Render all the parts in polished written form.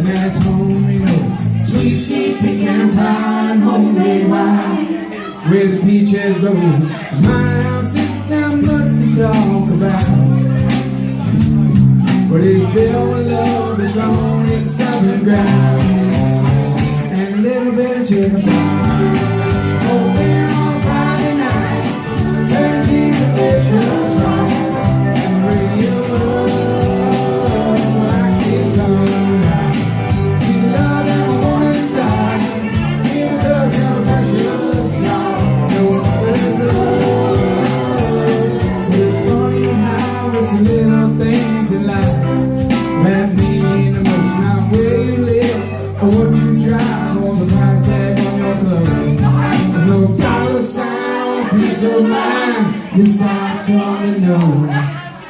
that's home, you know. Sweet, sweet pecan pie and homemade wine, where the peaches grow. My house, it's not much to talk about, but it's built with love that's grown in southern ground, and a little bit of chicken pie. Open on Friday night, 13 officials strong, and the radio I see sunrise. See the love that was born inside, in the dark and the precious God. No other love. But it's funny how it's the little things in life that mean the most. Not where you live, or what you drive, or the price tag on your clothes. There's no dollar sign, peace of mind inside from the nose.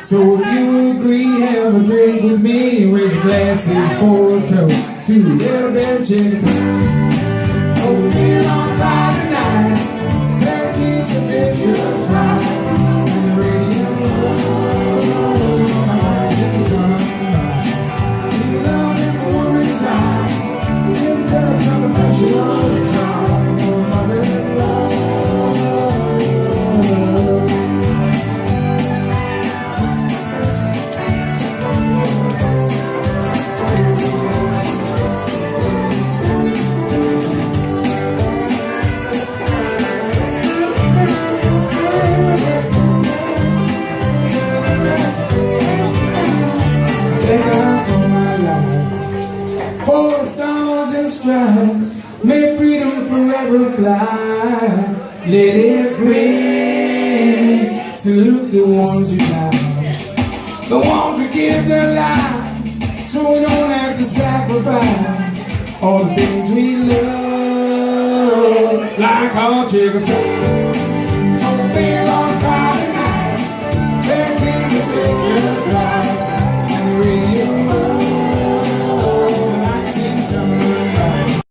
So if you agree, have a drink with me, raise your glasses for a toast to a little bit of chicken pie. Open on Friday night, 13th of vicious right, and the radio in the sunlight. See the love in a woman's eye, in the touch of a precious God. May freedom forever fly. Let it ring. Salute the ones who die, the ones who give their life, so we don't have to sacrifice all the things we love, like our chicken pie.